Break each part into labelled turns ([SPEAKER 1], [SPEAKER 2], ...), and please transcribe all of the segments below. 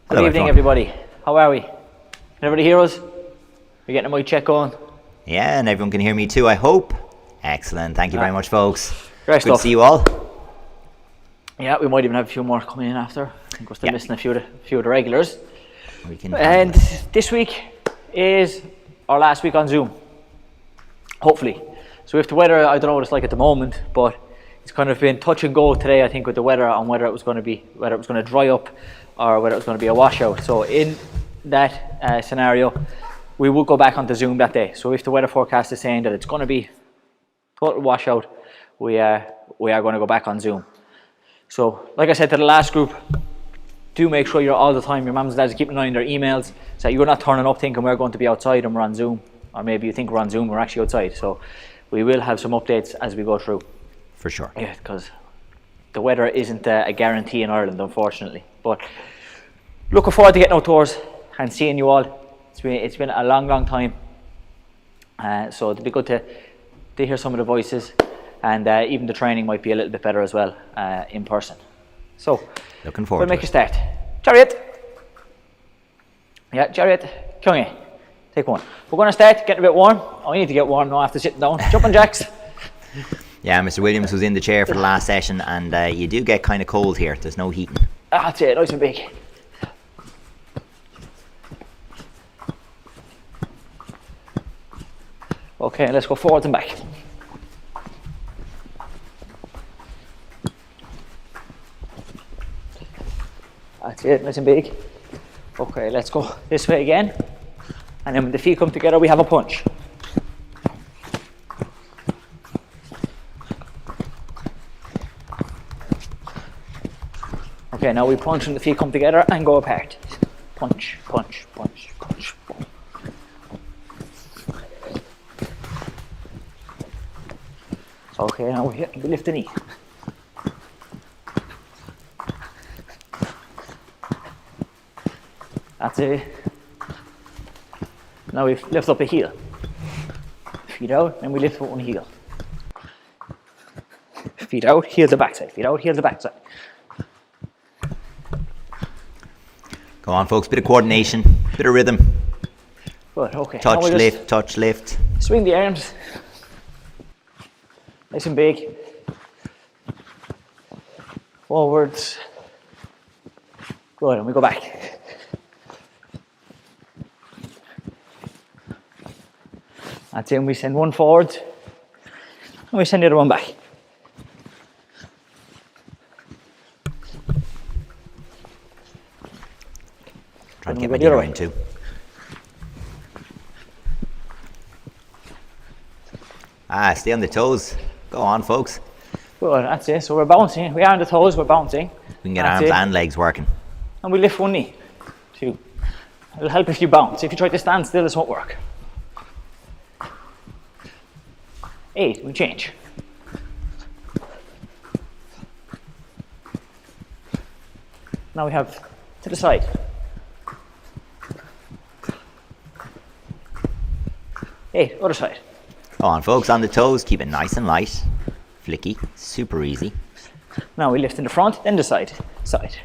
[SPEAKER 1] Good evening, everybody. How are we? Can everybody hear us? We're getting a mic check on.
[SPEAKER 2] Yeah, and everyone can hear me too, I hope. Excellent. Thank you very much, folks.
[SPEAKER 1] Great
[SPEAKER 2] Good to
[SPEAKER 1] stuff.
[SPEAKER 2] see you all.
[SPEAKER 1] Yeah, we might even have a few more coming in after. I think we're still missing a few of the regulars. And this week is our last week on Zoom. Hopefully. So if the weather, I don't know what it's like at the moment, but it's kind of been touch and go today, I think, with the weather on whether it was going to dry up or whether it was going to be a washout. So in that scenario, we will go back onto Zoom that day. So if the weather forecast is saying that it's going to be total washout, we are going to go back on Zoom. So like I said to the last group, do make sure you're all the time, your mums and dads are keeping an eye on their emails, so you're not turning up thinking we're going to be outside and we're on Zoom, or maybe you think we're on Zoom, we're actually outside. So we will have some updates as we go through.
[SPEAKER 2] For sure.
[SPEAKER 1] Yeah, because the weather isn't a guarantee in Ireland, unfortunately. But looking forward to getting outdoors and seeing you all. It's been a long time. So it'll be good to hear some of the voices, and even the training might be a little bit better as well in person. So
[SPEAKER 2] looking forward.
[SPEAKER 1] We'll make a start. Chariot. Yeah, Chariot. Come here. Take one. We're going to start getting a bit warm. Oh, we need to get warm now after sitting down. Jumping jacks.
[SPEAKER 2] Yeah, Mr. Williams was in the chair for the last session, and you do get kind of cold here. There's no heating.
[SPEAKER 1] That's it. Nice and big. Okay, let's go forwards and back. That's it, nice and big. Okay, let's go this way again. And then when the feet come together, we have a punch. Okay, now we punch when the feet come together and go apart. Punch, punch, punch, punch. Okay, now we lift the knee. That's it. Now we lift up a heel. Feet out, and we lift up one heel. Feet out, heel to backside. Feet out, heel to backside.
[SPEAKER 2] Go on, folks. Bit of coordination, bit of rhythm.
[SPEAKER 1] Good, okay.
[SPEAKER 2] Touch, lift, touch, lift.
[SPEAKER 1] Swing the arms. Nice and big. Forwards. Good, and we go back. That's it, and we send one forward, and we send the other one back.
[SPEAKER 2] Trying to get my dinner in too. Stay on the toes. Go on, folks.
[SPEAKER 1] Good, that's it. So we're bouncing. We are on the toes, we're bouncing.
[SPEAKER 2] We can get arms and legs working.
[SPEAKER 1] And we lift one knee. 2. It'll help if you bounce. If you try to stand still, this won't work. 8, we change. Now we have to the side. 8, other side.
[SPEAKER 2] Go on, folks, on the toes. Keep it nice and light. Flicky, super easy.
[SPEAKER 1] Now we lift in the front, then the side. Side.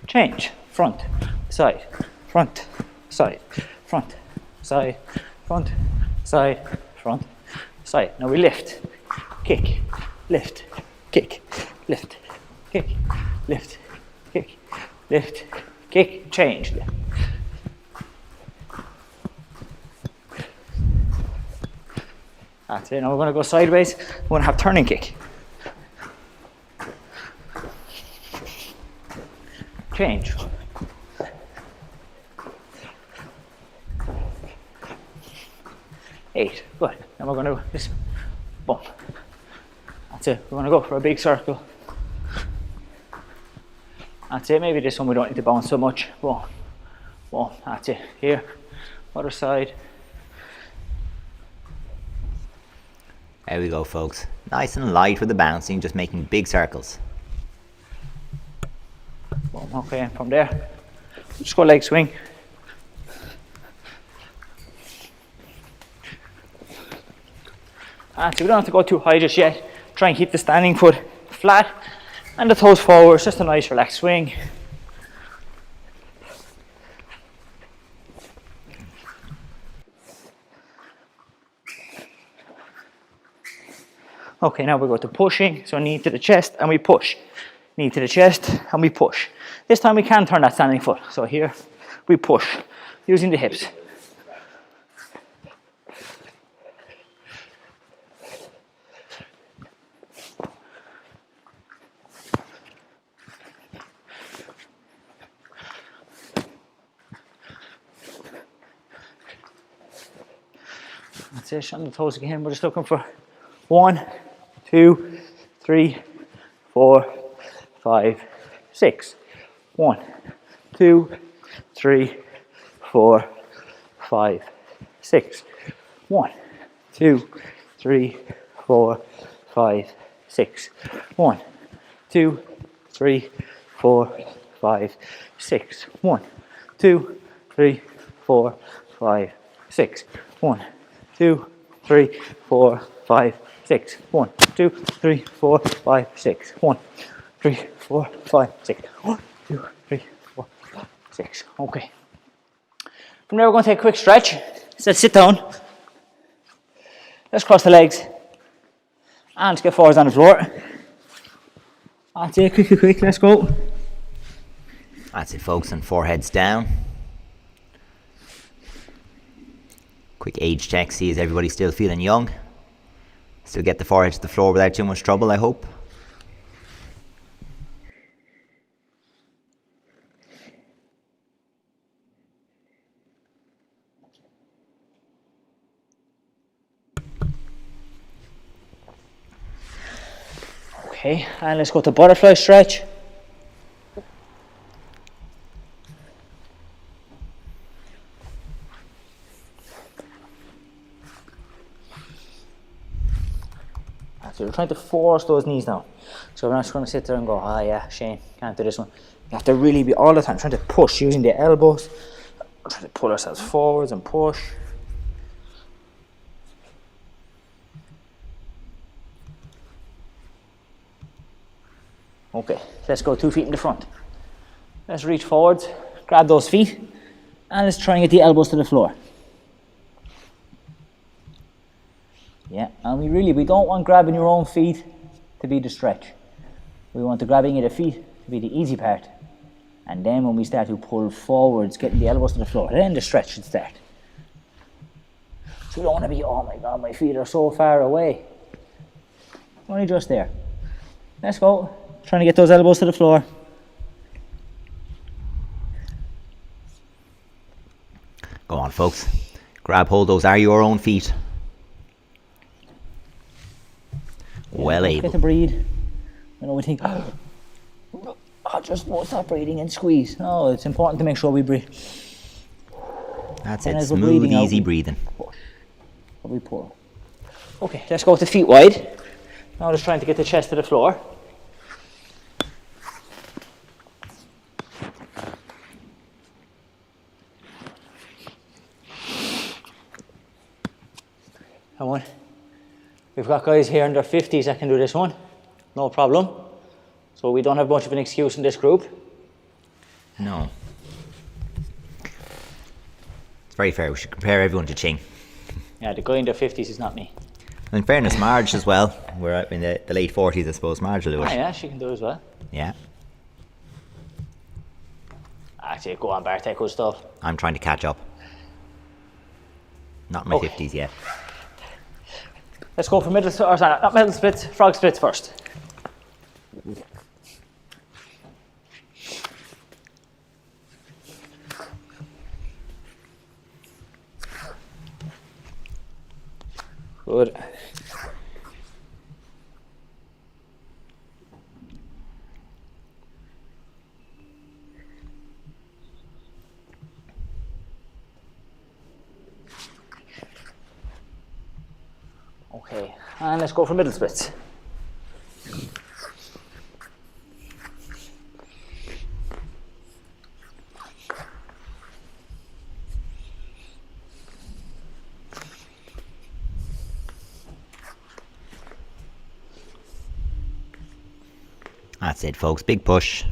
[SPEAKER 1] Change. Front, side, front, side, front, side, front, side, front, side. Now we lift, kick, lift, kick, lift, kick, lift, kick, lift, kick, change. That's it. Now we're going to go sideways. We're going to have turning kick. Change. Eight. Good. Now we're going to just bump. That's it. We're going to go for a big circle. That's it. Maybe this one we don't need to bounce so much. Boom. Boom. That's it. Here. Other side.
[SPEAKER 2] There we go, folks. Nice and light with the bouncing, just making big circles.
[SPEAKER 1] Boom. Okay, and from there, just go leg swing. So we don't have to go too high just yet. Try and keep the standing foot flat And the toes forward, just a nice relaxed swing. Okay, now we go to pushing. So knee to the chest and we push. Knee to the chest and we push. This time we can turn that standing foot. So here we push using the hips. That's it, on the toes again. We're just looking for 1, 2, 3, 4, 5, 6. 1, 2, 3, 4, 5, 6. 1, 2, 3, 4, 5, 6. 1, 2, 3, 4, 5, 6. 1, 2, 3, 4, 5, 6. 1, 2, 3, 4, 5, 6. 1, 2, 3, 4, 5, 6. 1, 3, 4, 5, 6. 1, 2, 3, 4, 5, 6. Okay. From there, we're going to take a quick stretch. So sit down. Let's cross the legs. And get forwards on the floor. That's it, quick, let's go.
[SPEAKER 2] That's it, folks, and foreheads down. Quick age check, see is everybody still feeling young? Still get the forehead to the floor without too much trouble, I hope.
[SPEAKER 1] Okay, and let's go to butterfly stretch. So we're trying to force those knees down. So we're not just going to sit there and go, ah yeah, Shane, can't do this one. You have to really be all the time trying to push using the elbows. We're trying to pull ourselves forwards and push. Okay, let's go 2 feet in the front. Let's reach forwards, grab those feet, and let's try and get the elbows to the floor. Yeah, and we don't want grabbing your own feet to be the stretch. We want the grabbing of the feet to be the easy part. And then when we start to pull forwards, getting the elbows to the floor, then the stretch should start. So we don't want to be, oh my God, my feet are so far away. Only just there. Let's go. Trying to get those elbows to the floor.
[SPEAKER 2] Go on, folks. Grab hold, those are your own feet. Well able.
[SPEAKER 1] Get to breathe. You know, we think, oh, just won't stop breathing and squeeze. No, it's important to make sure we breathe.
[SPEAKER 2] That's
[SPEAKER 1] and
[SPEAKER 2] it, smooth, easy breathing.
[SPEAKER 1] Push. We pull. Okay, let's go to feet wide. Now just trying to get the chest to the floor. Come on. We've got guys here in their 50s that can do this one. No problem. So we don't have much of an excuse in this group.
[SPEAKER 2] No. It's very fair. We should compare everyone to Ching.
[SPEAKER 1] Yeah, the guy in their 50s is not me.
[SPEAKER 2] And in fairness, Marge as well. We're in the late 40s, I suppose. Marge will do it.
[SPEAKER 1] Ah, yeah, she can do it as well.
[SPEAKER 2] Yeah.
[SPEAKER 1] Actually, go on, Bart, take good stuff.
[SPEAKER 2] I'm trying to catch up. Not in my 50s yet.
[SPEAKER 1] Let's go for middle, or sorry, not middle splits, frog splits first. Good. Okay, and let's go for middle splits.
[SPEAKER 2] That's it, folks. Big push.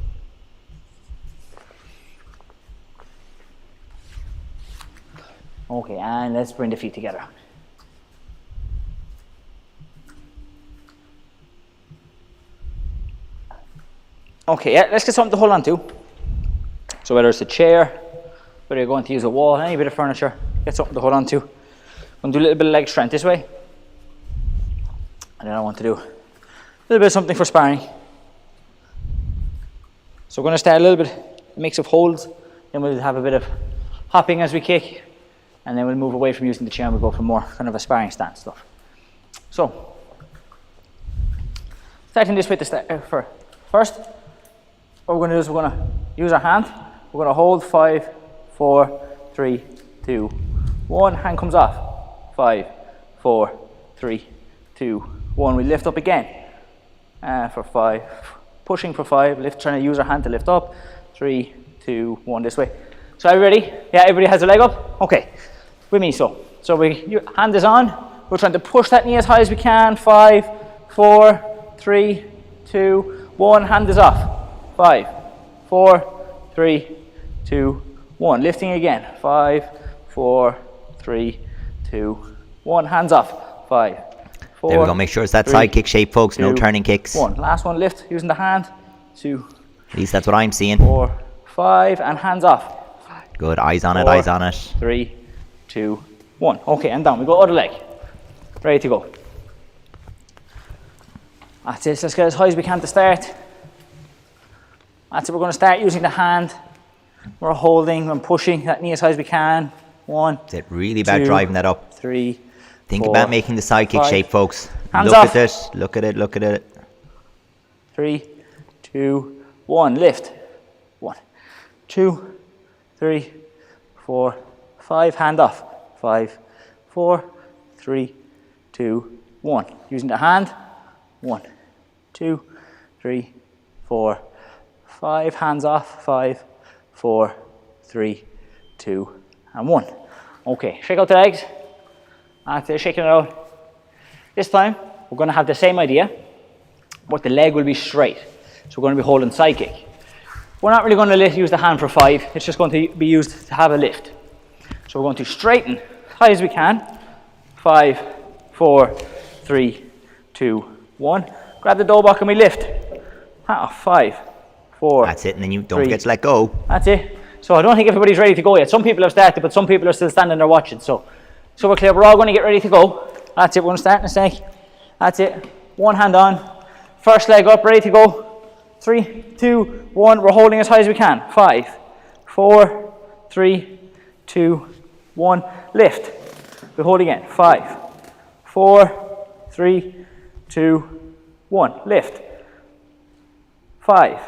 [SPEAKER 1] Okay, and let's bring the feet together. Okay, yeah, let's get something to hold on to. So whether it's a chair, whether you're going to use a wall, any bit of furniture, get something to hold on to. I'm going to do a little bit of leg strength this way. And then I want to do a little bit of something for sparring. So we're going to start a little bit, a mix of holds, then we'll have a bit of hopping as we kick, and then we'll move away from using the chair and we'll go for more kind of a sparring stance stuff. So, starting this with the for first, what we're going to do is we're going to use our hand. We're going to hold 5, 4, 3, 2, 1. Hand comes off. 5, 4, 3, 2, 1. We lift up again for 5. Pushing for 5. Lift. Trying to use our hand to lift up. 3, 2, 1. This way. So are you ready? Yeah, everybody has their leg up? Okay. With me, so your hand is on. We're trying to push that knee as high as we can. 5, 4, 3, 2, 1. Hand is off. 5, 4, 3, 2, 1. Lifting again. 5, 4, 3, 2, 1. Hands off. 5, 4.
[SPEAKER 2] There we go. Make sure it's that
[SPEAKER 1] 3,
[SPEAKER 2] side kick shape, folks.
[SPEAKER 1] 2,
[SPEAKER 2] No turning kicks.
[SPEAKER 1] 1. Last one. Lift using the hand. 2.
[SPEAKER 2] At least that's what I'm seeing.
[SPEAKER 1] 4, 5, and hands off.
[SPEAKER 2] Good. Eyes on it.
[SPEAKER 1] 4,
[SPEAKER 2] Eyes on it.
[SPEAKER 1] 3, 2, 1. Okay, and down. We go other leg. Ready to go. That's it. Let's get as high as we can to start. That's it. We're going to start using the hand. We're holding and pushing that knee as high as we can. 1.
[SPEAKER 2] That's it. Really bad
[SPEAKER 1] 2,
[SPEAKER 2] driving that up.
[SPEAKER 1] 3.
[SPEAKER 2] Think
[SPEAKER 1] 4,
[SPEAKER 2] about making the side kick
[SPEAKER 1] 5.
[SPEAKER 2] shape, folks.
[SPEAKER 1] Hands
[SPEAKER 2] Look
[SPEAKER 1] off.
[SPEAKER 2] at it. Look at it. Look at it.
[SPEAKER 1] 3, 2, 1. Lift. 1, 2, 3, 4, 5. Hand off. 5, 4, 3, 2, 1. Using the hand. 1, 2, 3, 4, 5. Hands off. 5, 4, 3, 2, and 1. Okay, shake out the legs. That's it, shaking it out. This time, we're going to have the same idea, but the leg will be straight. So we're going to be holding side kick. We're not really going to use the hand for 5. It's just going to be used to have a lift. So we're going to straighten as high as we can. 5, 4, 3, 2, 1. Grab the dough block and we lift. 5, 4.
[SPEAKER 2] That's it. And then you don't
[SPEAKER 1] 3.
[SPEAKER 2] forget to let go.
[SPEAKER 1] That's it. So I don't think everybody's ready to go yet. Some people have started, but some people are still standing there watching. So we're clear. We're all going to get ready to go. That's it. We're going to start in a sec. That's it. One hand on. First leg up, ready to go. 3, 2, 1. We're holding as high as we can. 5, 4, 3, 2, 1. Lift. We hold again. 5, 4, 3, 2, 1. Lift. 5,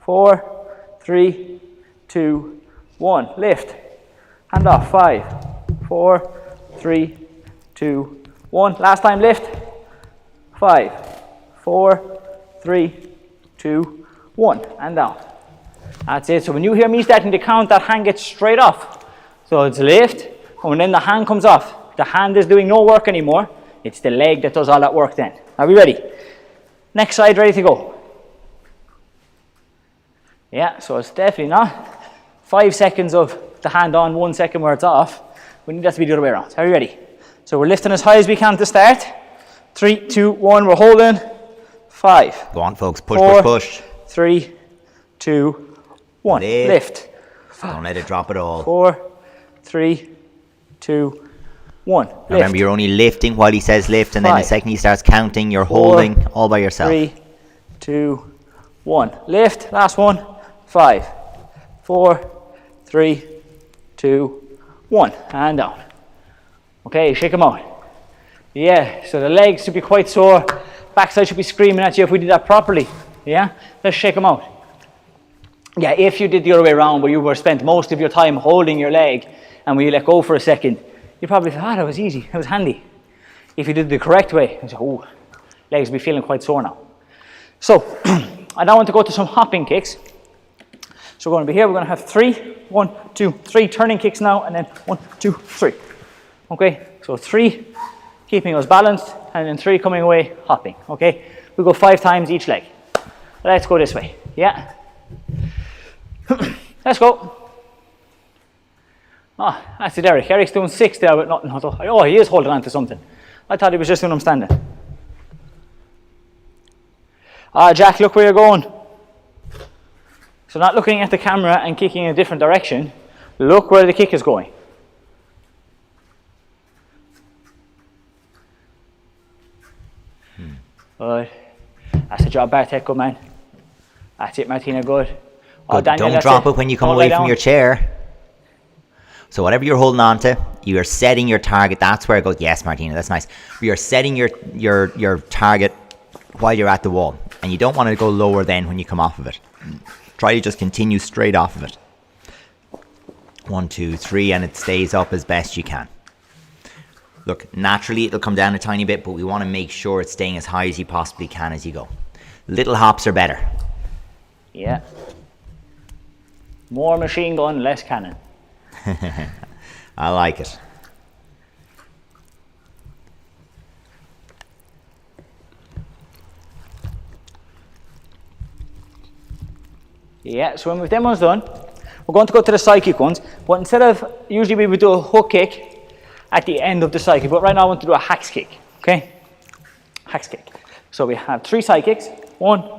[SPEAKER 1] 4, 3, 2, 1. Lift. Hand off. 5, 4, 3, 2, 1. Last time. Lift. 5, 4, 3, 2, 1. And down. That's it. So when you hear me starting to count, that hand gets straight off. So it's lift, and then the hand comes off. The hand is doing no work anymore. It's the leg that does all that work then. Are we ready? Next side, ready to go. Yeah, so it's definitely not 5 seconds of the hand on, 1 second where it's off. We need that to be the other way around. Are you ready? So we're lifting as high as we can to start. 3, 2, 1, we're holding. 5.
[SPEAKER 2] Go on, folks. Push,
[SPEAKER 1] 4,
[SPEAKER 2] push, push.
[SPEAKER 1] 3, 2, 1. Lift.
[SPEAKER 2] Don't let it drop at all.
[SPEAKER 1] 4, 3, 2, 1. Lift.
[SPEAKER 2] Remember, you're only lifting while he says lift, and then the
[SPEAKER 1] 5,
[SPEAKER 2] second he starts counting, you're
[SPEAKER 1] 4,
[SPEAKER 2] holding all by yourself.
[SPEAKER 1] 3, 2, 1. Lift. Last one. 5, 4, 3, 2, 1. And down. Okay, shake them out. Yeah, so the legs should be quite sore. Backside should be screaming at you if we did that properly. Yeah? Let's shake them out. Yeah, if you did the other way around where you were spent most of your time holding your leg and when you let go for a second, you probably thought, that was easy, that was handy. If you did the correct way, you say, oh, legs will be feeling quite sore now. So, I now want to go to some hopping kicks. So we're going to be here, we're going to have 3, 1, 2, 3 turning kicks now, and then 1, 2, 3. Okay, so 3, keeping us balanced, and then 3 coming away, hopping. Okay, we go 5 times each leg. Let's go this way. Yeah. Let's go. Oh, that's it, Eric. Eric's doing 6 there with nothing. Oh, he is holding on to something. I thought he was just doing them standing. Jack, look where you're going. So not looking at the camera and kicking in a different direction. Look where the kick is going. Good. That's the job, Bartek. Good man. That's it, Martina. Good. Oh, Daniel,
[SPEAKER 2] don't drop it when you come away from your chair. So whatever you're holding on to, you are setting your target. That's where it goes. Yes, Martina, that's nice. You are setting your target while you're at the wall. And you don't want to go lower then when you come off of it. Try to just continue straight off of it. 1, 2, 3, and it stays up as best you can. Look, naturally it'll come down a tiny bit, but we want to make sure it's staying as high as you possibly can as you go. Little hops are better.
[SPEAKER 1] Yeah. More machine gun, less cannon.
[SPEAKER 2] I like it.
[SPEAKER 1] Yeah, so when we've them ones done, we're going to go to the side kick ones, but instead of, usually we would do a hook kick at the end of the side kick, but right now I want to do a hacks kick, okay? Hacks kick. So we have 3 side kicks, 1,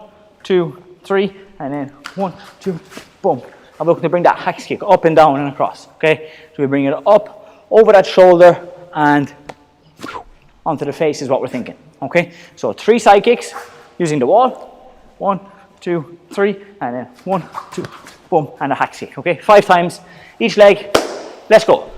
[SPEAKER 1] 2, 3, and then 1, 2, boom. I'm looking to bring that hacks kick up and down and across, okay? So we bring it up, over that shoulder, and onto the face is what we're thinking, okay? So 3 side kicks using the wall, 1, 2, 3, and then 1, 2, boom, and a hacks kick, okay? 5 times each leg. Let's go.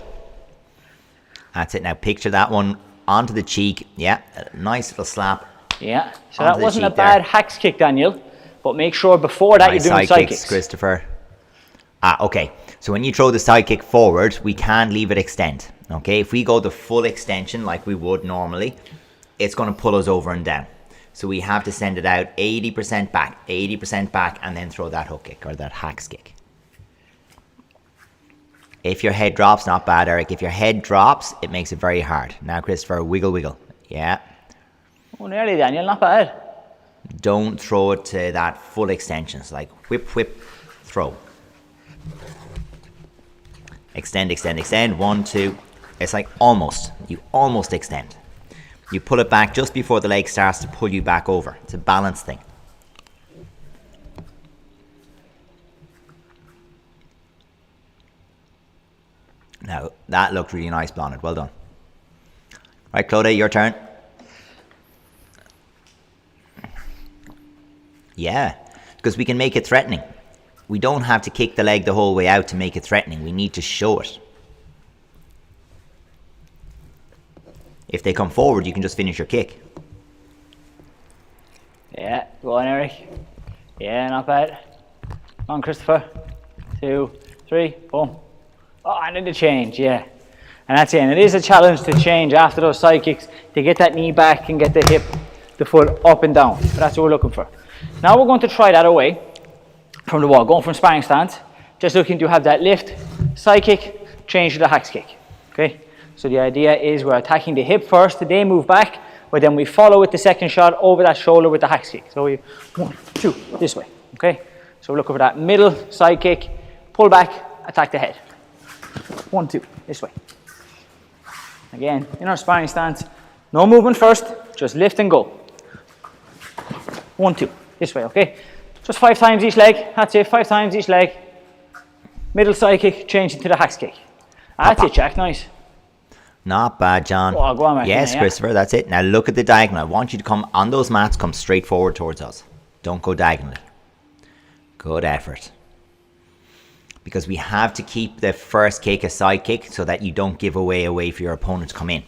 [SPEAKER 2] That's it. Now picture that one onto the cheek. Yeah, a nice little slap.
[SPEAKER 1] Yeah, so that wasn't a bad hacks kick, Daniel, but make sure before that you're doing side kicks.
[SPEAKER 2] Christopher. Okay. So when you throw the side kick forward, we can't leave it extend. Okay, if we go the full extension like we would normally, it's going to pull us over and down. So we have to send it out 80% back, and then throw that hook kick or that hacks kick. If your head drops, not bad, Eric. If your head drops, it makes it very hard. Now, Christopher, wiggle, wiggle. Yeah.
[SPEAKER 1] Oh, nearly, Daniel, not bad.
[SPEAKER 2] Don't throw it to that full extension. It's like whip, whip, throw. Extend, extend, extend. 1, 2. It's like almost. You almost extend. You pull it back just before the leg starts to pull you back over. It's a balance thing. Now, that looked really nice, Blonde. Well done. Right, Claudia, your turn. Yeah, because we can make it threatening. We don't have to kick the leg the whole way out to make it threatening. We need to show it. If they come forward, you can just finish your kick.
[SPEAKER 1] Yeah, go on, Eric. Yeah, not bad. Come on, Christopher. 2, 3, boom. Oh, I need to change, yeah. And that's it. And it is a challenge to change after those side kicks to get that knee back and get the hip, the foot up and down. But that's what we're looking for. Now we're going to try that away from the wall, going from sparring stance. Just looking to have that lift, side kick, change to the hacks kick. Okay? So the idea is we're attacking the hip first, they move back, but then we follow with the second shot over that shoulder with the hacks kick. So we 1, 2, this way. Okay? So we're looking for that middle side kick, pull back, attack the head. 1, 2, this way. Again, in our sparring stance, no movement first, just lift and go. 1, 2, this way, okay? Just 5 times each leg, that's it, 5 times each leg. Middle side kick, change into the hacks kick. That's it, Jack, nice.
[SPEAKER 2] Not bad, John.
[SPEAKER 1] Oh, go on, Martina,
[SPEAKER 2] yes,
[SPEAKER 1] yeah.
[SPEAKER 2] Christopher, that's it. Now look at the diagonal. I want you to come on those mats, come straight forward towards us. Don't go diagonally. Good effort. Because we have to keep the first kick a side kick so that you don't give away for your opponent to come in.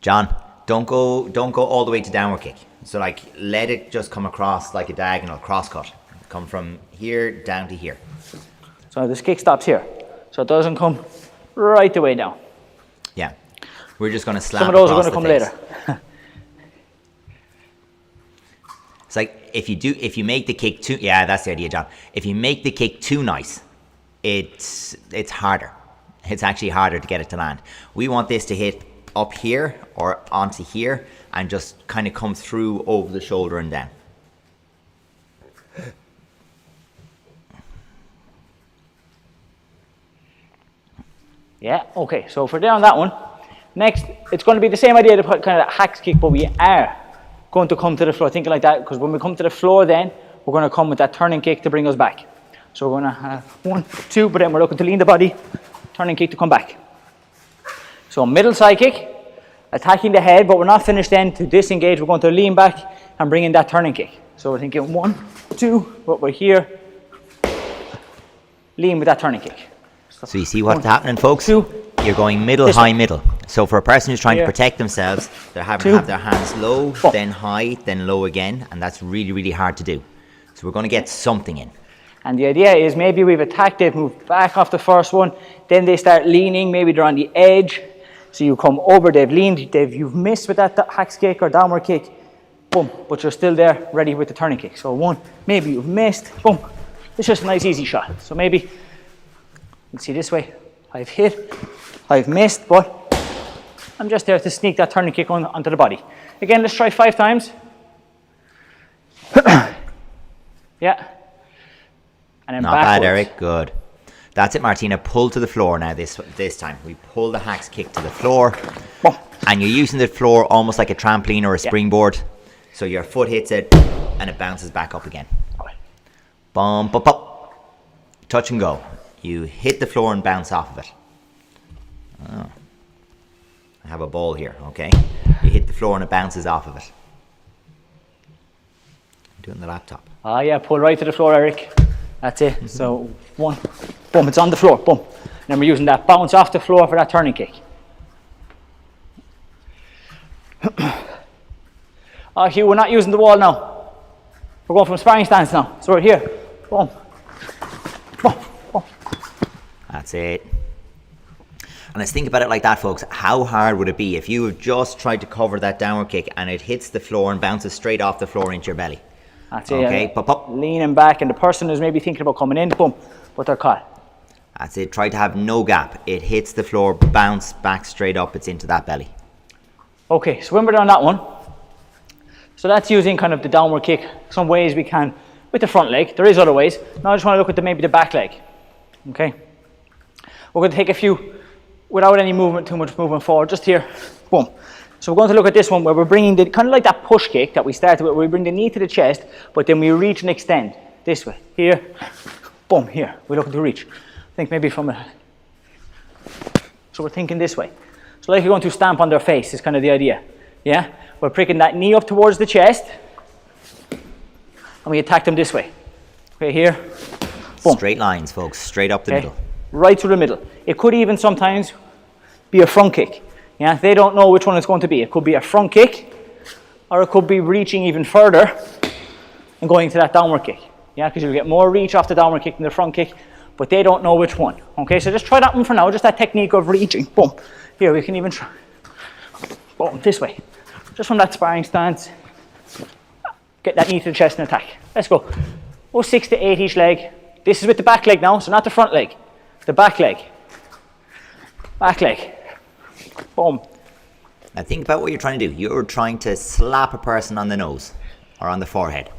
[SPEAKER 2] John, don't go all the way to downward kick. So like let it just come across like a diagonal cross cut. Come from here down to here.
[SPEAKER 1] So this kick stops here. So it doesn't come right the way down.
[SPEAKER 2] Yeah. We're just going to slap.
[SPEAKER 1] Some of those are
[SPEAKER 2] across
[SPEAKER 1] going to
[SPEAKER 2] the
[SPEAKER 1] come
[SPEAKER 2] face.
[SPEAKER 1] later.
[SPEAKER 2] It's like if you make the kick too, yeah, that's the idea, John. If you make the kick too nice, it's harder. It's actually harder to get it to land. We want this to hit up here or onto here and just kind of come through over the shoulder and down.
[SPEAKER 1] Yeah, okay, so if we're there on that one, next, it's going to be the same idea to put kind of that hack kick, but we are going to come to the floor, thinking like that, because when we come to the floor then, we're going to come with that turning kick to bring us back. So we're going to have 1, 2, but then we're looking to lean the body, turning kick to come back. So middle side kick, attacking the head, but we're not finished then. To disengage, we're going to lean back and bring in that turning kick. So we're thinking 1, 2, but we're here, lean with that turning kick.
[SPEAKER 2] So you see what's happening, folks?
[SPEAKER 1] 2,
[SPEAKER 2] you're going middle, high, middle. So for a person who's trying to protect themselves, they're having to have their hands low, then high, then low again, and that's really, really hard to do. So we're going to get something in.
[SPEAKER 1] And the idea is maybe we've attacked, they've moved back off the first one, then they start leaning, maybe they're on the edge. So you come over, they've leaned, you've missed with that hack kick or downward kick, boom, but you're still there, ready with the turning kick. So 1, maybe you've missed, boom. It's just a nice easy shot. So maybe, let's see this way, I've hit, I've missed, but I'm just there to sneak that turning kick onto the body. Again, let's try 5 times. Yeah. And then
[SPEAKER 2] not
[SPEAKER 1] backwards.
[SPEAKER 2] bad, Eric. Good. That's it, Martina. Pull to the floor now this time. We pull the hacks kick to the floor.
[SPEAKER 1] Boom.
[SPEAKER 2] And you're using the floor almost like a trampoline or a springboard. So your foot hits it and it bounces back up again. Bump, bump, up. Touch and go. You hit the floor and bounce off of it. Oh. I have a ball here, okay? You hit the floor and it bounces off of it. I'm doing the laptop.
[SPEAKER 1] Ah, yeah, pull right to the floor, Eric. That's it. So 1, boom, it's on the floor, boom. And then we're using that bounce off the floor for that turning kick. Hugh, we're not using the wall now. We're going from sparring stance now. So we're here, boom, boom, boom.
[SPEAKER 2] That's it. And let's think about it like that, folks. How hard would it be if you have just tried to cover that downward kick and it hits the floor and bounces straight off the floor into your belly?
[SPEAKER 1] That's it.
[SPEAKER 2] Okay,
[SPEAKER 1] Yeah.
[SPEAKER 2] pop, pop.
[SPEAKER 1] Leaning back, and the person is maybe thinking about coming in, boom, but they're caught.
[SPEAKER 2] That's it. Try to have no gap. It hits the floor, bounce back straight up. It's into that belly.
[SPEAKER 1] Okay, so when we're on that one, so that's using kind of the downward kick. Some ways we can with the front leg. There is other ways. Now I just want to look at maybe the back leg. Okay, we're going to take a few without any movement, too much movement forward. Just here, boom. So we're going to look at this one where we're bringing the kind of like that push kick that we started with. We bring the knee to the chest, but then we reach and extend this way. Here, boom. Here we're looking to reach. I think maybe from a. So we're thinking this way. So like you're going to stamp on their face is kind of the idea. Yeah, we're pricking that knee up towards the chest, and we attack them this way. Okay, here, boom.
[SPEAKER 2] Straight lines, folks. Straight up the middle.
[SPEAKER 1] Right through the middle. It could even sometimes be a front kick. Yeah, they don't know which one it's going to be. It could be a front kick, or it could be reaching even further and going to that downward kick. Yeah, because you'll get more reach off the downward kick than the front kick, but they don't know which one. Okay, so just try that one for now. Just that technique of reaching. Boom. Here, we can even try. Boom, this way. Just from that sparring stance. Get that knee to the chest and attack. Let's go. 6 to 8 each leg. This is with the back leg now, so not the front leg. The back leg. Back leg. Boom.
[SPEAKER 2] Now think about what you're trying to do. You're trying to slap a person on the nose or on the forehead.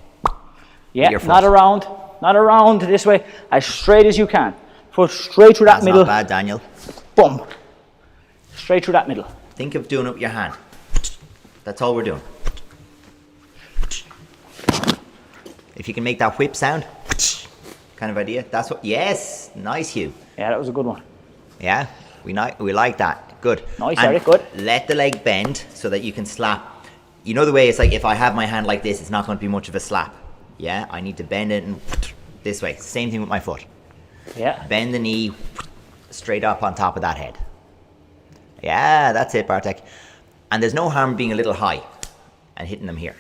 [SPEAKER 1] Yeah, not around this way. As straight as you can. Foot straight through that
[SPEAKER 2] That's
[SPEAKER 1] middle.
[SPEAKER 2] not bad, Daniel.
[SPEAKER 1] Boom. Straight through that middle.
[SPEAKER 2] Think of doing it with your hand. That's all we're doing. If you can make that whip sound, kind of idea. That's what. Yes, nice, Hugh.
[SPEAKER 1] Yeah, that was a good one.
[SPEAKER 2] Yeah, we like that. Good.
[SPEAKER 1] Nice,
[SPEAKER 2] And
[SPEAKER 1] Eric, good.
[SPEAKER 2] Let the leg bend so that you can slap. You know the way it's like if I have my hand like this, it's not going to be much of a slap. Yeah, I need to bend it and this way. Same thing with my foot.
[SPEAKER 1] Yeah.
[SPEAKER 2] Bend the knee straight up on top of that head. Yeah, that's it, Bartek. And there's no harm being a little high and hitting them here.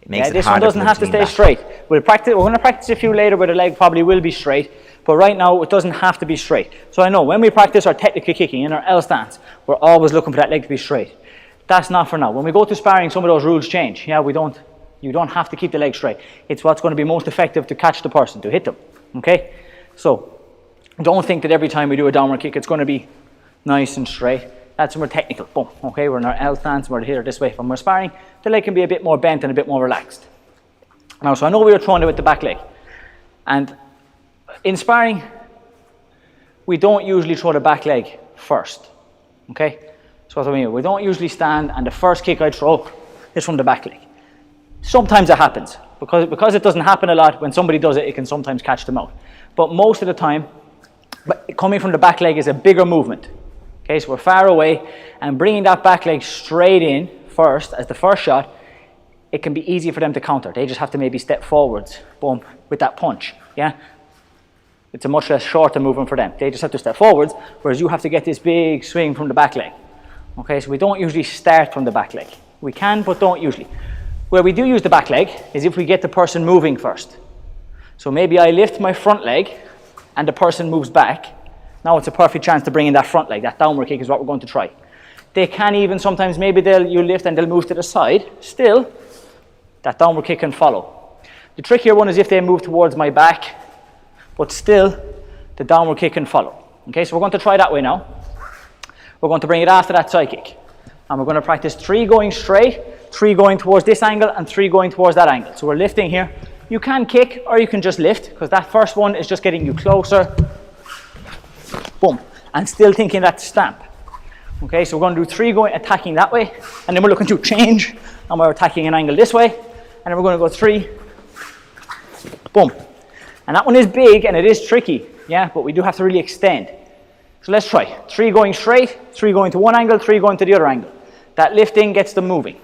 [SPEAKER 2] It makes it
[SPEAKER 1] this one
[SPEAKER 2] harder
[SPEAKER 1] doesn't
[SPEAKER 2] for them
[SPEAKER 1] have to
[SPEAKER 2] lean
[SPEAKER 1] stay
[SPEAKER 2] back.
[SPEAKER 1] straight. We're going to practice a few later where the leg probably will be straight, but right now it doesn't have to be straight. So I know when we practice our technical kicking in our L stance, we're always looking for that leg to be straight. That's not for now. When we go to sparring, some of those rules change. Yeah, you don't have to keep the leg straight. It's what's going to be most effective to catch the person, to hit them. Okay? So don't think that every time we do a downward kick, it's going to be nice and straight. That's when we're technical. Boom. Okay, we're in our L stance, we're here this way. When we're sparring, the leg can be a bit more bent and a bit more relaxed. Now, so I know we were throwing it with the back leg. And in sparring, we don't usually throw the back leg first, okay? So what I mean, we don't usually stand and the first kick I throw is from the back leg. Sometimes it happens, because it doesn't happen a lot. When somebody does it, it can sometimes catch them out. But most of the time, coming from the back leg is a bigger movement. Okay, so we're far away, and bringing that back leg straight in first as the first shot, it can be easy for them to counter. They just have to maybe step forwards, boom, with that punch, yeah? It's a much less shorter movement for them. They just have to step forwards, whereas you have to get this big swing from the back leg. Okay, so we don't usually start from the back leg. We can, but don't usually. Where we do use the back leg is if we get the person moving first. So maybe I lift my front leg and the person moves back. Now it's a perfect chance to bring in that front leg. That downward kick is what we're going to try. They can even sometimes, maybe you lift and they'll move to the side. Still, that downward kick can follow. The trickier one is if they move towards my back, but still, the downward kick can follow. Okay, so we're going to try that way now. We're going to bring it after that side kick. And we're going to practice 3 going straight, 3 going towards this angle, and 3 going towards that angle. So we're lifting here. You can kick or you can just lift, because that first one is just getting you closer. Boom. And still thinking that stamp. Okay, so we're going to do 3 going, attacking that way, and then we're looking to change, and we're attacking an angle this way, and then we're going to go 3. Boom. And that one is big and it is tricky, yeah, but we do have to really extend. So let's try. 3 going straight, 3 going to one angle, 3 going to the other angle. That lifting gets them moving.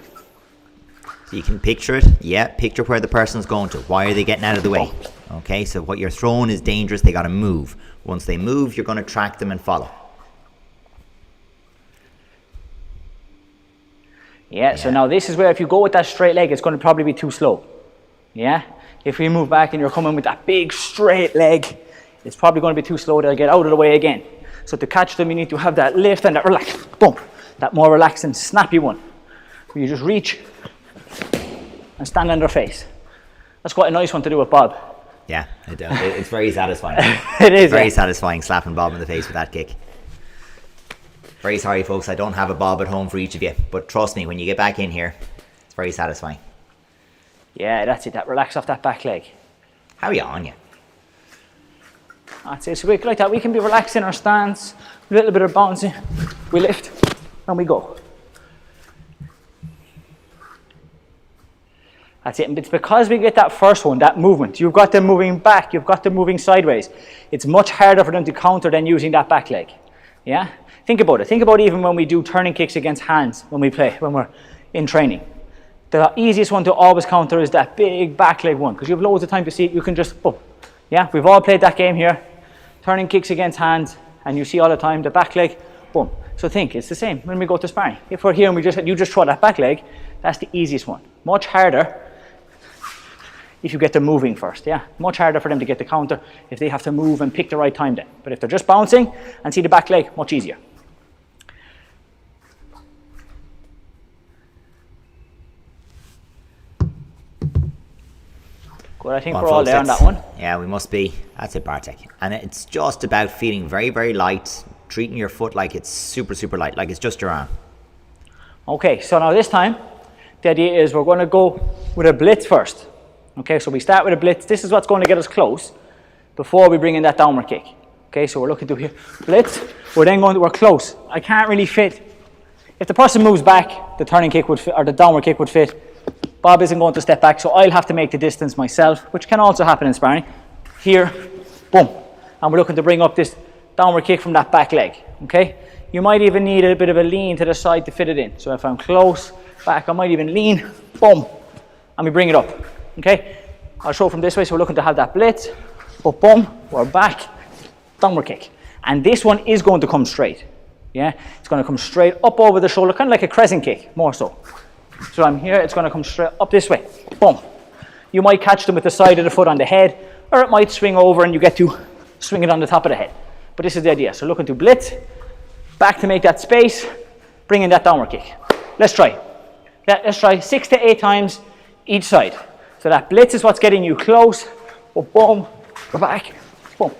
[SPEAKER 2] So you can picture it. Yeah, picture where the person's going to. Why are they getting out of the way? Okay, so what you're throwing is dangerous. They got to move. Once they move, you're going to track them and follow.
[SPEAKER 1] Yeah, so now this is where if you go with that straight leg, it's going to probably be too slow. Yeah? If we move back and you're coming with that big straight leg, it's probably going to be too slow. They'll get out of the way again. So to catch them, you need to have that lift and that relax, boom, that more relaxed and snappy one. Where you just reach and stand on their face. That's quite a nice one to do with Bob.
[SPEAKER 2] Yeah, it's very satisfying.
[SPEAKER 1] It is
[SPEAKER 2] very satisfying slapping Bob in the face with that kick. Very sorry, folks, I don't have a Bob at home for each of you, but trust me, when you get back in here, it's very satisfying.
[SPEAKER 1] Yeah, that's it, that relax off that back leg.
[SPEAKER 2] How are you on you?
[SPEAKER 1] That's it, so we, like that, we can be relaxed in our stance, a little bit of bouncing, we lift, and we go. That's it, and it's because we get that first one, that movement, you've got them moving back, you've got them moving sideways. It's much harder for them to counter than using that back leg, yeah? Think about it, think about even when we do turning kicks against hands, when we're in training. The easiest one to always counter is that big back leg one, because you have loads of time to see it, you can just, boom. Yeah, we've all played that game here, turning kicks against hands, and you see all the time the back leg, boom. So think, it's the same when we go to sparring. If we're here and you just throw that back leg, that's the easiest one. Much harder if you get them moving first, yeah? Much harder for them to get the counter if they have to move and pick the right time then. But if they're just bouncing and see the back leg, much easier. Good, I think we're all there on that one.
[SPEAKER 2] Yeah, we must be. That's it, Bartek. And it's just about feeling very, very light, treating your foot like it's super, super light, like it's just your arm.
[SPEAKER 1] Okay, so now this time, the idea is we're going to go with a blitz first. Okay, so we start with a blitz. This is what's going to get us close before we bring in that downward kick. Okay, so we're looking to here, blitz. We're close. I can't really fit. If the person moves back, the turning kick would fit, or the downward kick would fit. Bob isn't going to step back, so I'll have to make the distance myself, which can also happen in sparring. Here, boom. And we're looking to bring up this downward kick from that back leg, okay? You might even need a bit of a lean to the side to fit it in. So if I'm close back, I might even lean, boom, and we bring it up, okay? I'll show from this way, so we're looking to have that blitz, but boom, we're back, downward kick. And this one is going to come straight, yeah? It's going to come straight up over the shoulder, kind of like a crescent kick, more so. So I'm here, it's going to come straight up this way. Boom. You might catch them with the side of the foot on the head, or it might swing over and you get to swing it on the top of the head. But this is the idea. So looking to blitz, back to make that space, bring in that downward kick. Let's try. Let's try 6 to 8 times each side. So that blitz is what's getting you close. Boom, boom, go back, boom.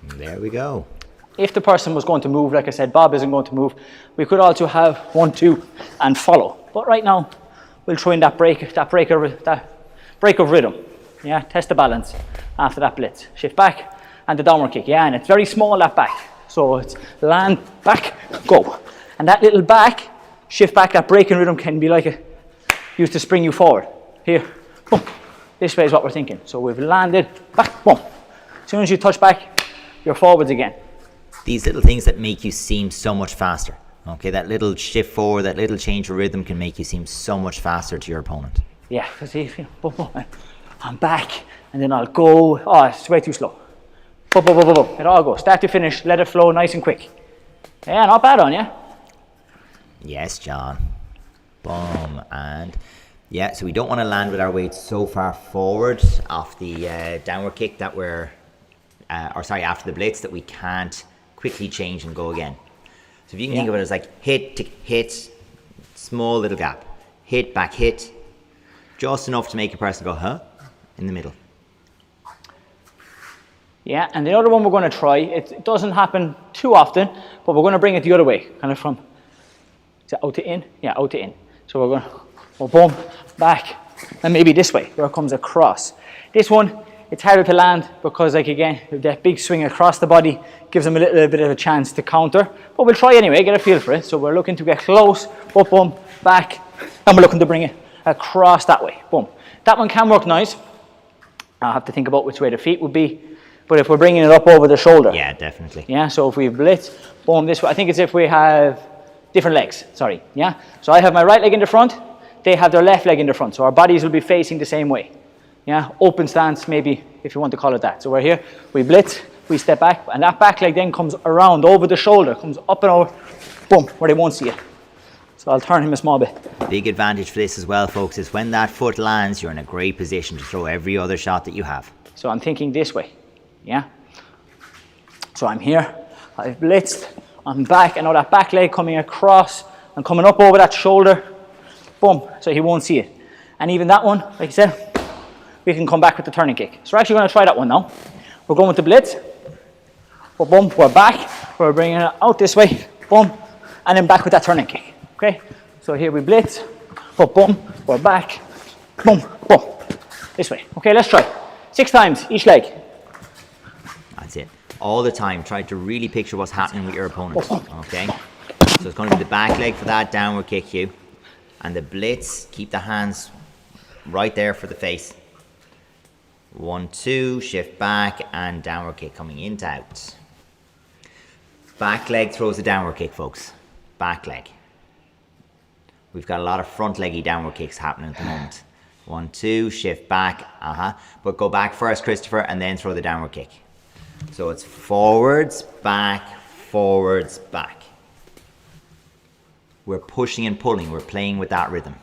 [SPEAKER 2] There we go.
[SPEAKER 1] If the person was going to move, like I said, Bob isn't going to move, we could also have 1, 2, and follow. But right now, we'll throw in that break of rhythm. Yeah, test the balance after that blitz. Shift back and the downward kick. Yeah, and it's very small, that back. So it's land, back, go. And that little back, shift back, that breaking rhythm can be like used to spring you forward. Here, boom. This way is what we're thinking. So we've landed, back, boom. As soon as you touch back, you're forwards again.
[SPEAKER 2] These little things that make you seem so much faster. Okay, that little shift forward, that little change of rhythm can make you seem so much faster to your opponent.
[SPEAKER 1] Yeah, because if you boom, boom, I'm back, and then I'll go. Oh, it's way too slow. Boom, boom, boom, boom, boom. It all goes. Start to finish, let it flow nice and quick. Yeah, not bad on you.
[SPEAKER 2] Yes, John. Boom, and yeah, so we don't want to land with our weight so far forward off the downward kick that we're, after the blitz that we can't quickly change and go again. So if you can think of it as like hit, tick, hit, small little gap, hit, back, hit, just enough to make a person go, huh, in the middle.
[SPEAKER 1] Yeah, and the other one we're going to try, it doesn't happen too often, but we're going to bring it the other way, kind of from, is it out to in? Yeah, out to in. So we're going to go boom, back, and maybe this way, where it comes across. This one, it's harder to land because, like, again, that big swing across the body gives them a little bit of a chance to counter. But we'll try anyway, get a feel for it. So we're looking to get close, boom, boom, back, and we're looking to bring it across that way, boom. That one can work nice. I'll have to think about which way the feet would be. But if we're bringing it up over the shoulder.
[SPEAKER 2] Yeah, definitely.
[SPEAKER 1] Yeah, so if we blitz, boom, this way. I think it's if we have different legs, sorry, yeah? So I have my right leg in the front, they have their left leg in the front. So our bodies will be facing the same way. Yeah, open stance, maybe, if you want to call it that. So we're here, we blitz, we step back, and that back leg then comes around over the shoulder, comes up and over, boom, where they won't see it. So I'll turn him a small bit.
[SPEAKER 2] Big advantage for this as well, folks, is when that foot lands, you're in a great position to throw every other shot that you have.
[SPEAKER 1] So I'm thinking this way, yeah? So I'm here, I've blitzed, I'm back, I know that back leg coming across, and coming up over that shoulder, boom, so he won't see it. And even that one, like I said, we can come back with the turning kick. So we're actually going to try that one now. We're going with the blitz. Boom, we're back. We're bringing it out this way. Boom, and then back with that turning kick. Okay? So here we blitz. Boom, we're back. Boom, boom. This way. Okay, let's try. 6 times each leg.
[SPEAKER 2] That's it. All the time, try to really picture what's happening with your opponent. Okay? So it's going to be the back leg for that downward kick cue. And the blitz, keep the hands right there for the face. 1, 2, shift back, and downward kick coming into out. Back leg throws the downward kick, folks. Back leg. We've got a lot of front leggy downward kicks happening at the moment. 1, 2, shift back, But go back first, Christopher, and then throw the downward kick. So it's forwards, back. We're pushing and pulling. We're playing with that rhythm.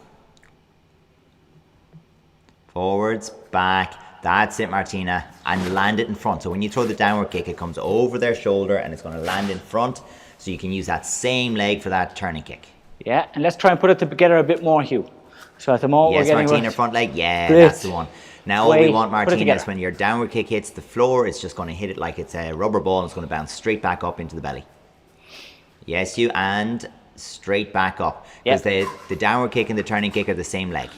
[SPEAKER 2] Forwards, back. That's it, Martina. And land it in front. So when you throw the downward kick, it comes over their shoulder and it's going to land in front. So you can use that same leg for that turning kick.
[SPEAKER 1] Yeah, and let's try and put it together a bit more, Hugh. So at the moment,
[SPEAKER 2] yes,
[SPEAKER 1] we're getting
[SPEAKER 2] Martina, front leg. Yeah, that's the one. Now all we want, Martina, is when your downward kick hits the floor, it's just going to hit it like it's a rubber ball and it's going to bounce straight back up into the belly. Yes, you, and straight back up. Because the downward kick and the turning kick are the same leg.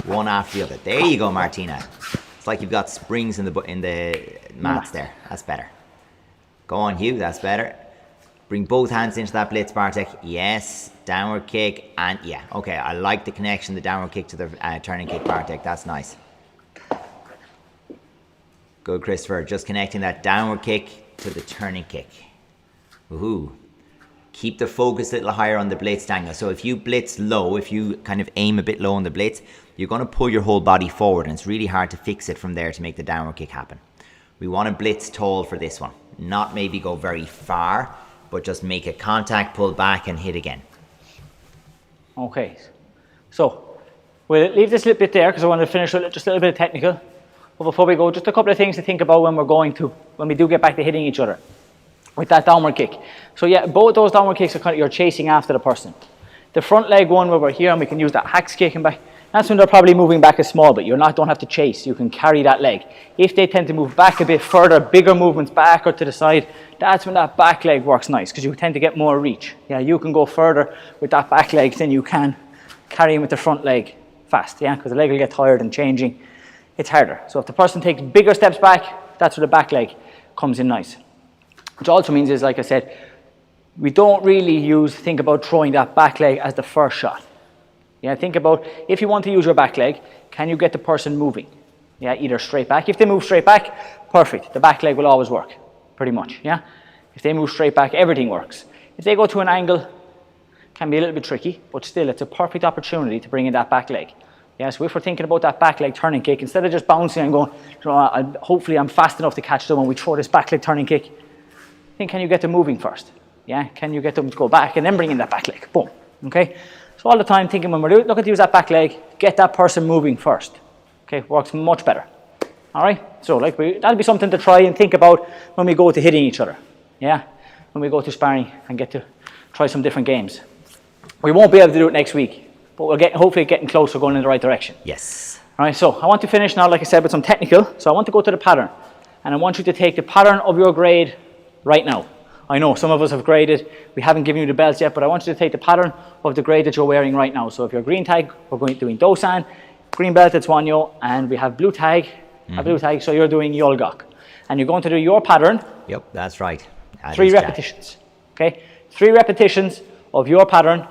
[SPEAKER 2] One after the other. There you go, Martina. It's like you've got springs in the mats there. That's better. Go on, Hugh. That's better. Bring both hands into that blitz, Bartek. Yes. Downward kick. And yeah. Okay. I like the connection, the downward kick to the turning kick, Bartek. That's nice. Good, Christopher. Just connecting that downward kick to the turning kick. Woohoo. Keep the focus a little higher on the blitz, Daniel. So if you blitz low, if you kind of aim a bit low on the blitz, you're going to pull your whole body forward, and it's really hard to fix it from there to make the downward kick happen. We want to blitz tall for this one. Not maybe go very far, but just make a contact, pull back, and hit again.
[SPEAKER 1] Okay. So we'll leave this little bit there because I want to finish with just a little bit of technical. But before we go, just a couple of things to think about when we do get back to hitting each other with that downward kick. So yeah, both those downward kicks are kind of, you're chasing after the person. The front leg one where we're here and we can use that hack kick and back, that's when they're probably moving back a small bit. Don't have to chase, you can carry that leg. If they tend to move back a bit further, bigger movements back or to the side, that's when that back leg works nice because you tend to get more reach. Yeah, you can go further with that back leg than you can carrying with the front leg fast, yeah, because the leg will get tired and changing. It's harder. So if the person takes bigger steps back, that's where the back leg comes in nice. Which also means is, like I said, we don't really think about throwing that back leg as the first shot. Yeah, think about, if you want to use your back leg, can you get the person moving? Yeah, either straight back. If they move straight back, perfect. The back leg will always work, pretty much, yeah? If they move straight back, everything works. If they go to an angle, can be a little bit tricky, but still, it's a perfect opportunity to bring in that back leg. Yeah, so if we're thinking about that back leg turning kick, instead of just bouncing and going, hopefully I'm fast enough to catch them when we throw this back leg turning kick, think, can you get them moving first? Yeah, can you get them to go back and then bring in that back leg? Boom, okay? So all the time thinking when we're looking to use that back leg, get that person moving first. Okay, works much better. All right, so that'll be something to try and think about when we go to hitting each other. Yeah, when we go to sparring and get to try some different games. We won't be able to do it next week, but we'll hopefully getting closer, going in the right direction.
[SPEAKER 2] Yes.
[SPEAKER 1] All right, so I want to finish now, like I said, with some technical. So I want to go to the pattern, and I want you to take the pattern of your grade right now. I know some of us have graded, we haven't given you the belts yet, but I want you to take the pattern of the grade that you're wearing right now. So if you're green tag, we're doing Dosan, green belt, it's Wanyo, and we have blue tag, so you're doing Yolgok. And you're going to do your pattern.
[SPEAKER 2] Yep, that's right.
[SPEAKER 1] 3 repetitions, okay? 3 repetitions of your pattern,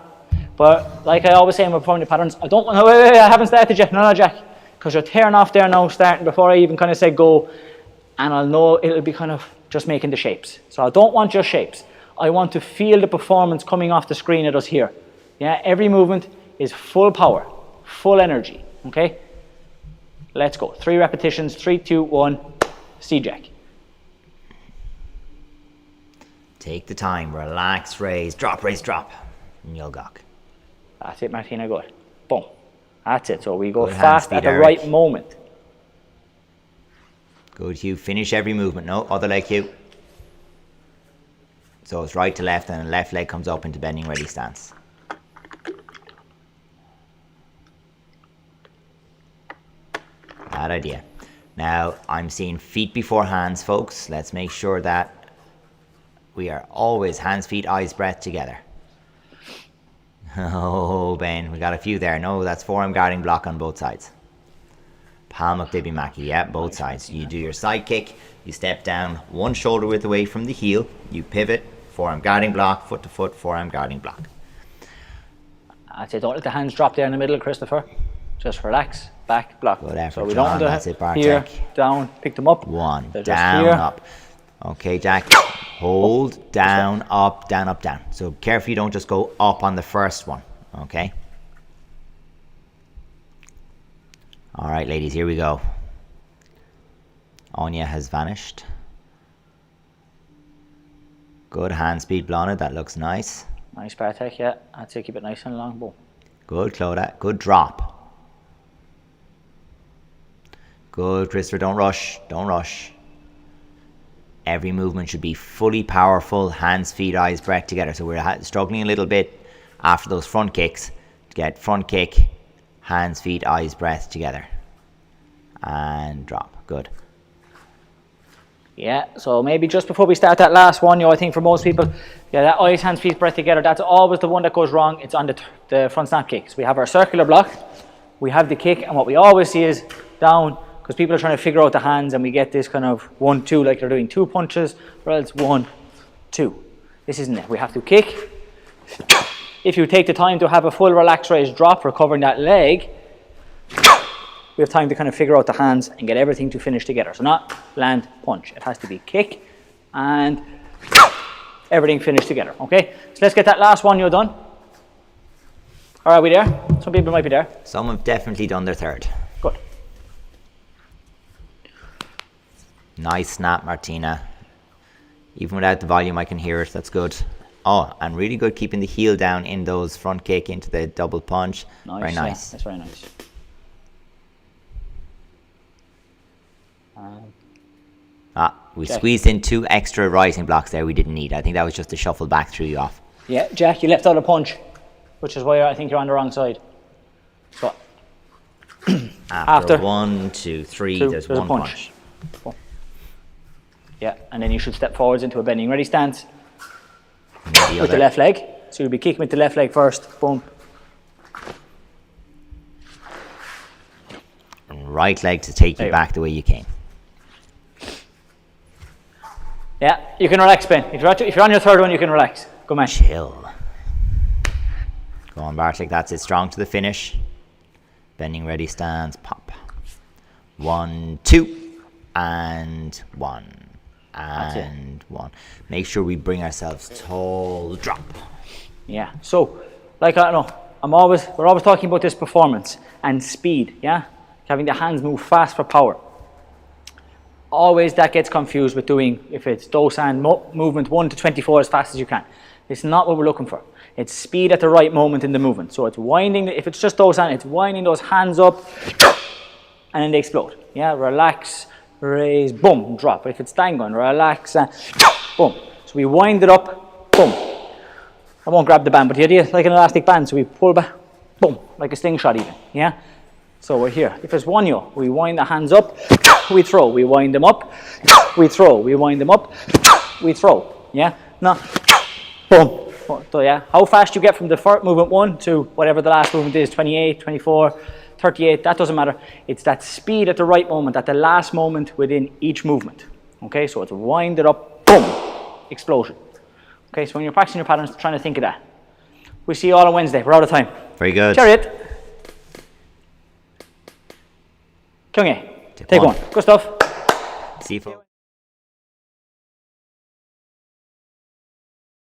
[SPEAKER 1] but like I always say when we're performing the patterns, I don't want to, wait, I haven't started yet, no, Jack, because you're tearing off there now, starting before I even kind of say go, and I'll know it'll be kind of just making the shapes. So I don't want just shapes. I want to feel the performance coming off the screen at us here. Yeah, every movement is full power, full energy, okay? Let's go. 3 repetitions, 3, 2, 1, C-Jack.
[SPEAKER 2] Take the time, relax, raise, drop, Yolgok.
[SPEAKER 1] That's it, Martina, good. Boom. That's it. So we go
[SPEAKER 2] Good
[SPEAKER 1] fast
[SPEAKER 2] hand
[SPEAKER 1] at
[SPEAKER 2] speed,
[SPEAKER 1] the
[SPEAKER 2] Eric.
[SPEAKER 1] right moment.
[SPEAKER 2] Good, Hugh. Finish every movement. No, other leg, Hugh. So it's right to left, and the left leg comes up into bending ready stance. Bad idea. Now, I'm seeing feet before hands, folks. Let's make sure that we are always hands, feet, eyes, breath together. Oh, Ben, we got a few there. No, that's forearm guarding block on both sides. Palm up, Bibi Maki. Yeah, both sides. You do your side kick. You step down one shoulder width away from the heel. You pivot. Forearm guarding block. Foot to foot. Forearm guarding block.
[SPEAKER 1] I'd say don't let the hands drop there in the middle, Christopher. Just relax. Back, block.
[SPEAKER 2] Good effort,
[SPEAKER 1] so we
[SPEAKER 2] John.
[SPEAKER 1] don't
[SPEAKER 2] That's it,
[SPEAKER 1] want to here,
[SPEAKER 2] Bartek.
[SPEAKER 1] down, pick them up.
[SPEAKER 2] One.
[SPEAKER 1] They're just
[SPEAKER 2] Down,
[SPEAKER 1] here.
[SPEAKER 2] up. Okay, Jack. Hold, down, up, down, up, down. So careful you don't just go up on the first one. Okay? All right, ladies, here we go. Anya has vanished. Good hand speed, Blonde. That looks nice.
[SPEAKER 1] Nice Bartek, yeah. I'd say keep it nice and long. Boom.
[SPEAKER 2] Good, Clodagh. Good drop. Good, Christopher. Don't rush. Don't rush. Every movement should be fully powerful. Hands, feet, eyes, breath together. So we're struggling a little bit after those front kicks to get front kick, hands, feet, eyes, breath together. And drop. Good.
[SPEAKER 1] Yeah, so maybe just before we start that last one, I think for most people, yeah, that eyes, hands, feet, breath together, that's always the one that goes wrong. It's on the front snap kick. So we have our circular block, we have the kick, and what we always see is down, because people are trying to figure out the hands, and we get this kind of 1, 2, like they're doing 2 punches, or else 1, 2. This isn't it. We have to kick. If you take the time to have a full relaxed raised drop, recovering that leg, we have time to kind of figure out the hands and get everything to finish together. So not land, punch. It has to be kick and everything finished together, okay? So let's get that last one you're done. Or are we there? Some people might be there.
[SPEAKER 2] Some have definitely done their third.
[SPEAKER 1] Good.
[SPEAKER 2] Nice snap, Martina. Even without the volume, I can hear it. That's good. Oh, and really good keeping the heel down in those front kick into the double punch.
[SPEAKER 1] Nice,
[SPEAKER 2] very nice.
[SPEAKER 1] Yeah, that's very nice.
[SPEAKER 2] We
[SPEAKER 1] Jack.
[SPEAKER 2] squeezed in 2 extra rising blocks there we didn't need. I think that was just to shuffle back threw you off.
[SPEAKER 1] Yeah, Jack, you left out a punch, which is why I think you're on the wrong side. So
[SPEAKER 2] After 1, 2, 3, there's one punch.
[SPEAKER 1] Cool. Yeah, and then you should step forwards into a bending ready stance with the left leg. So you'll be kicking with the left leg first. Boom.
[SPEAKER 2] Right leg to take you back the way you came.
[SPEAKER 1] Yeah, you can relax, Ben. If you're on your third one, you can relax. Go, man.
[SPEAKER 2] Chill. Go on, Bartek. That's it. Strong to the finish. Bending ready stands. Pop. 1, 2, and 1, and 1. Make sure we bring ourselves tall. Drop.
[SPEAKER 1] Yeah. So, like I know, we're always talking about this performance and speed. Yeah, having the hands move fast for power. Always that gets confused with doing, if it's Dosan movement 1 to 24 as fast as you can. It's not what we're looking for. It's speed at the right moment in the movement. So it's winding, if it's just Dosan, it's winding those hands up and then they explode. Yeah, relax, raise, boom, drop. If it's Dangon, relax, boom. So we wind it up, boom. I won't grab the band, but the idea is like an elastic band. So we pull back, boom, like a slingshot even, yeah? So we're here. If it's Wanyo, we wind the hands up, we throw, we wind them up, we throw, we wind them up, we throw, yeah? Now, boom. So yeah, how fast you get from the first movement 1 to whatever the last movement is, 28, 24, 38, that doesn't matter. It's that speed at the right moment, at the last moment within each movement. Okay, so it's wind it up, boom, explosion. Okay, so when you're practicing your patterns, trying to think of that. We'll see you all on Wednesday. We're out of time.
[SPEAKER 2] Very good.
[SPEAKER 1] Chariot. Kyunghae. Take one. Good stuff.
[SPEAKER 2] See you folks.